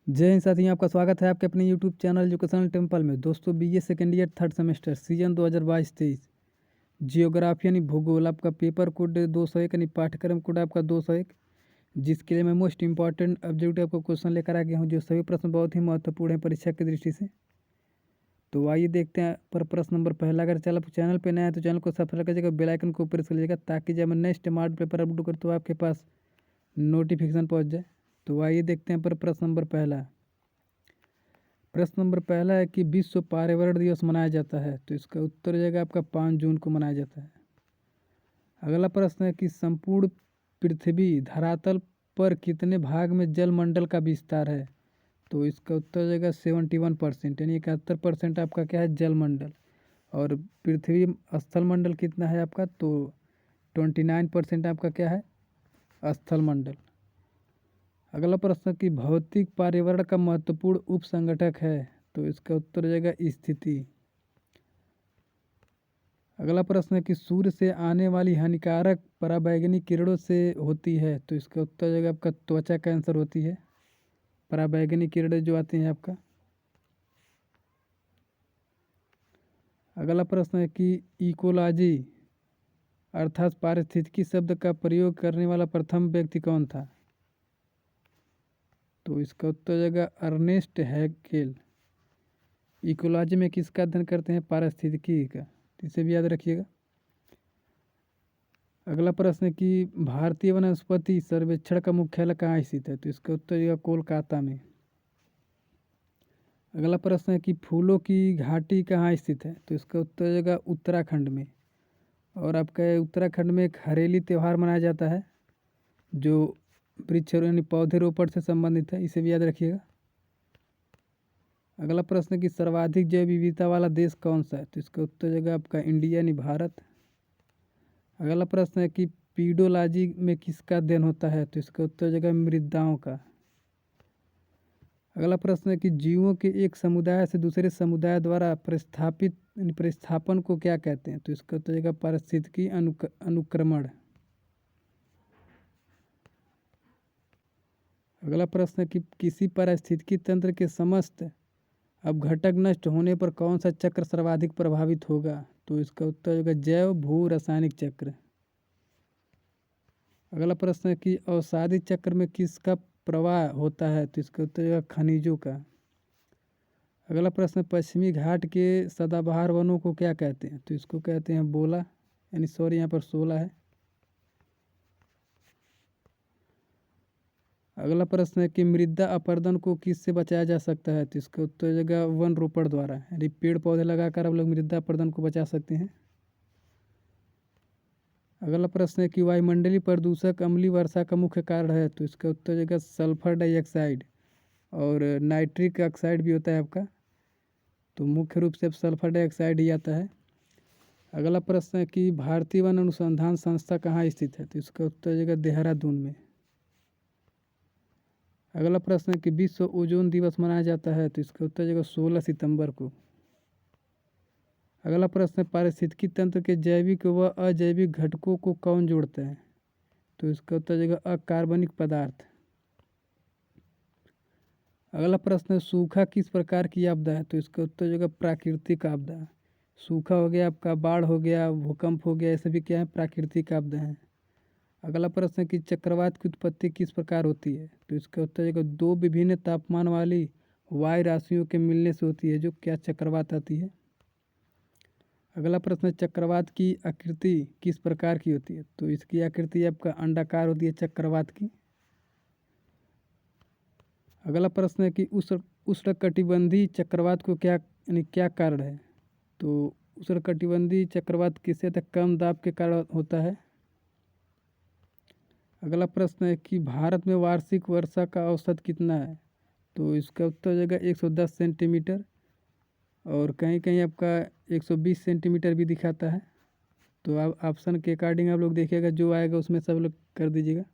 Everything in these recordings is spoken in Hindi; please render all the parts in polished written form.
जय हिंद साथियों, आपका स्वागत है आपके अपने यूट्यूब चैनल एजुकेशनल टेम्पल में। दोस्तों, BA second year third semester season 2022-23 geography यानी भूगोल आपका पेपर कोड 201 यानी पाठ्यक्रम कोड आपका 201, जिसके लिए मैं मोस्ट इंपॉर्टेंट ऑब्जेक्टिव आपको क्वेश्चन लेकर आ गया हूँ, जो सभी प्रश्न बहुत ही महत्वपूर्ण है परीक्षा की दृष्टि से। तो आइए देखते हैं पर प्रश्न नंबर पहला। अगर चैनल पर नया है तो चैनल को सब्सक्राइब करिएगा, बेल आइकन को प्रेस कर लीजिएगा, ताकि जब मैं नेक्स्ट मार्च पेपर अपलोड करूँ तो आपके पास नोटिफिकेशन पहुँच जाए। तो आइए देखते हैं पर प्रश्न नंबर पहला। प्रश्न नंबर पहला है कि विश्व पर्यावरण दिवस मनाया जाता है, तो इसका उत्तर हो जाएगा आपका 5 जून को मनाया जाता है। अगला प्रश्न है कि संपूर्ण पृथ्वी धरातल पर कितने भाग में जलमंडल का विस्तार है, तो इसका उत्तर हो जाएगा 71%, यानी 71% आपका क्या है, जलमंडल। और पृथ्वी स्थल मंडल कितना है आपका, तो 29% आपका क्या है, स्थल मंडल। अगला प्रश्न कि भौतिक पर्यावरण का महत्वपूर्ण उपसंघटक है, तो इसका उत्तर हो जाएगा स्थिति। अगला प्रश्न है कि सूर्य से आने वाली हानिकारक पराबैंगनी किरणों से होती है, तो इसका उत्तर हो जाएगा आपका त्वचा कैंसर होती है पराबैंगनी किरणें जो आती हैं आपका। अगला प्रश्न है कि इकोलॉजी अर्थात पारिस्थितिकी शब्द का प्रयोग करने वाला प्रथम व्यक्ति कौन था, तो इसका उत्तर हो जाएगा अर्नेस्ट हैकेल। इकोलॉजी में किसका अध्ययन करते हैं, पारिस्थितिकी का, इसे भी याद रखिएगा। अगला प्रश्न है कि भारतीय वनस्पति सर्वेक्षण का मुख्यालय कहाँ स्थित है, तो इसका उत्तर होगा कोलकाता में। अगला प्रश्न है कि फूलों की घाटी कहाँ स्थित है, तो इसका उत्तर हो जाएगा उत्तराखंड में। और आपका उत्तराखंड में एक हरेली त्यौहार मनाया जाता है जो वृक्ष यानी पौधे से संबंधित है, इसे भी याद रखिएगा। अगला प्रश्न है कि सर्वाधिक जैव विविधता वाला देश कौन सा है, तो इसका उत्तर हो जाएगा आपका इंडिया यानी भारत। अगला प्रश्न है कि पीडोलॉजी में किसका अध्ययन होता है, तो इसका उत्तर हो जाएगा मृदाओं का। अगला प्रश्न है कि जीवों के एक समुदाय से दूसरे समुदाय द्वारा प्रतिस्थापन को क्या कहते हैं, तो इसका उत्तर हो जाएगा पारिस्थितिकी अनुक्रमण। अगला प्रश्न है कि किसी पारिस्थितिकी तंत्र के समस्त अपघटक नष्ट होने पर कौन सा चक्र सर्वाधिक प्रभावित होगा, तो इसका उत्तर होगा जैव भू रासायनिक चक्र। अगला प्रश्न है कि अवसादी चक्र में किसका प्रवाह होता है, तो इसका उत्तर होगा खनिजों का। अगला प्रश्न, पश्चिमी घाट के सदाबहार वनों को क्या कहते हैं, तो इसको कहते हैं बोला, यानी सॉरी यहाँ पर 16 है। अगला प्रश्न है कि मृदा अपरदन को किससे बचाया जा सकता है, तो इसका उत्तर हो जाएगा वन रोपण द्वारा, यानी पेड़ पौधे लगाकर आप लोग मृदा अपरदन को बचा सकते हैं। अगला प्रश्न है कि वायुमंडलीय प्रदूषक अम्लीय वर्षा का मुख्य कारण है, तो इसका उत्तर हो जाएगा सल्फर डाइऑक्साइड, और नाइट्रिक ऑक्साइड भी होता है आपका, तो मुख्य रूप से अब सल्फर डाइऑक्साइड ही आता है। अगला प्रश्न है कि भारतीय वन अनुसंधान संस्था कहाँ स्थित है, तो इसका उत्तर हो जाएगा देहरादून में। अगला प्रश्न है कि विश्व ओजोन दिवस मनाया जाता है, तो इसका उत्तर हो जाएगा 16 सितंबर को। अगला प्रश्न है पारिस्थितिकी तंत्र के जैविक व अजैविक घटकों को कौन जोड़ता है, तो इसका उत्तर हो जाएगा अकार्बनिक पदार्थ। अगला प्रश्न है सूखा किस प्रकार की आपदा है, तो इसका उत्तर हो जाएगा प्राकृतिक आपदा। सूखा हो गया आपका, बाढ़ हो गया, भूकंप हो गया, ये सभी क्या है, प्राकृतिक आपदा है। अगला प्रश्न है कि चक्रवात की उत्पत्ति किस प्रकार होती है, तो इसका उत्तर है दो विभिन्न तापमान वाली वायु राशियों के मिलने से होती है, जो क्या चक्रवात आती है। अगला प्रश्न है चक्रवात की आकृति किस प्रकार की होती है, तो इसकी आकृति आपका अंडाकार होती है चक्रवात की। अगला प्रश्न है कि उष्णकटिबंधीय चक्रवात को क्या यानी क्या कारण है, तो उष्णकटिबंधीय चक्रवात किससे तक कम दाब के कारण होता है। अगला प्रश्न है कि भारत में वार्षिक वर्षा का औसत कितना है, तो इसका उत्तर हो जाएगा 110 सेंटीमीटर, और कहीं कहीं आपका 120 सेंटीमीटर भी दिखाता है। तो आप ऑप्शन के अकॉर्डिंग आप लोग देखिएगा, जो आएगा उसमें सब लोग कर दीजिएगा।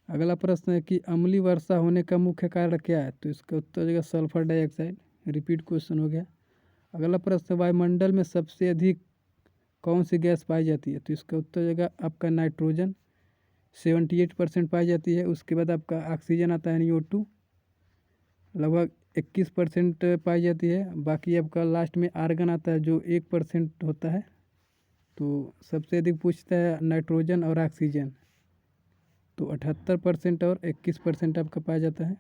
अगला प्रश्न है कि अम्लीय वर्षा होने का मुख्य कारण क्या है, तो इसका उत्तर हो जाएगा सल्फर डाइऑक्साइड। रिपीट क्वेश्चन हो गया। अगला प्रश्न, वायुमंडल में सबसे अधिक कौन सी गैस पाई जाती है, तो इसका उत्तर हो जाएगा आपका नाइट्रोजन, 78% पाई जाती है। उसके बाद आपका ऑक्सीजन आता है, यानी O2। लगभग 21% पाई जाती है। बाकी आपका लास्ट में आर्गन आता है जो 1% होता है। तो सबसे अधिक पूछता है नाइट्रोजन और ऑक्सीजन, तो 78% और 21% आपका पाया जाता है।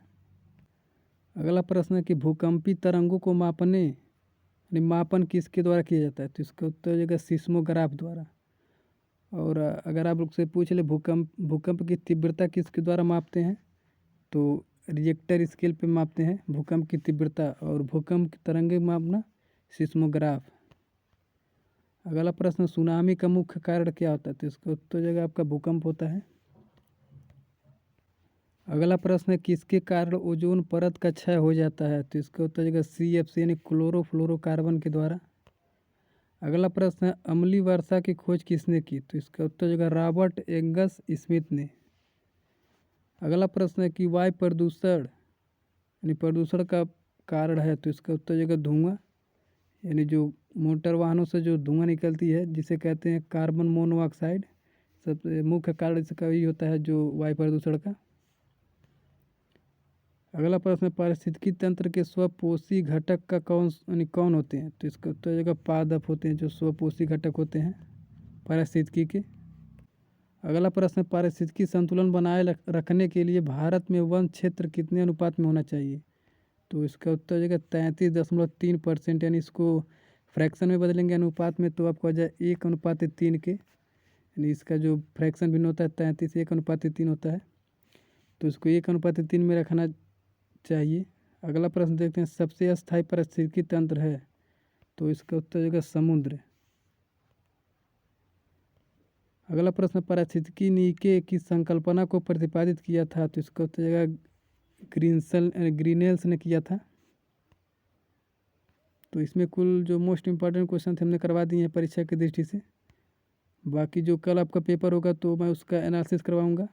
अगला प्रश्न है कि भूकंपी तरंगों को मापने यानी मापन किसके द्वारा किया जाता है, तो इसका उत्तर हो जाएगा सिस्मोग्राफ द्वारा। और अगर आप लोग से पूछ ले भूकंप की तीव्रता किसके द्वारा मापते हैं, तो रिएक्टर स्केल पे मापते हैं भूकंप की तीव्रता, और भूकंप की तरंगें मापना सिस्मोग्राफ। अगला प्रश्न, सुनामी का मुख्य कारण क्या होता है, तो इसका उत्तर हो जाएगा आपका भूकंप होता है। अगला प्रश्न है किसके कारण ओजोन परत का क्षय हो जाता है, तो इसका उत्तर हो जाएगा CFC यानी क्लोरोफ्लोरोकार्बन के द्वारा। अगला प्रश्न है अम्लीय वर्षा की खोज किसने की, तो इसका उत्तर हो जाएगा रॉबर्ट एंगस स्मिथ ने। अगला प्रश्न है कि वायु प्रदूषण यानी प्रदूषण का कारण है, तो इसका उत्तर हो जाएगा धुआं, यानी जो मोटर वाहनों से जो धुआं निकलती है जिसे कहते हैं कार्बन मोनोऑक्साइड, सबसे मुख्य कारण इसका यही होता है जो वायु प्रदूषण का। अगला प्रश्न, पारिस्थितिकी तंत्र के स्वपोषी घटक का कौन होते हैं, तो इसका उत्तर हो जाएगा पादप होते हैं जो स्वपोषी घटक होते हैं पारिस्थितिकी के। अगला प्रश्न, पारिस्थितिकी संतुलन बनाए रखने के लिए भारत में वन क्षेत्र कितने अनुपात में होना चाहिए, तो इसका उत्तर हो जाएगा 33.3%, यानी इसको फ्रैक्शन में बदलेंगे अनुपात में तो आपको आ जाए 1:3 के, यानी इसका जो फ्रैक्शन भिन्न होता है 33 1:3 होता है, तो इसको 1:3 में रखना चाहिए। अगला प्रश्न देखते हैं, सबसे अस्थायी पारिस्थितिकी तंत्र है, तो इसका उत्तर हो जाएगा समुद्र। अगला प्रश्न, पारिस्थितिकी नीके की संकल्पना को प्रतिपादित किया था, तो इसका उत्तर हो जाएगा ग्रीनेल्स ने किया था। तो इसमें कुल जो मोस्ट इम्पॉर्टेंट क्वेश्चन थे हमने करवा दिए हैं परीक्षा की दृष्टि से। बाकी जो कल आपका पेपर होगा तो मैं उसका एनालिसिस करवाऊँगा।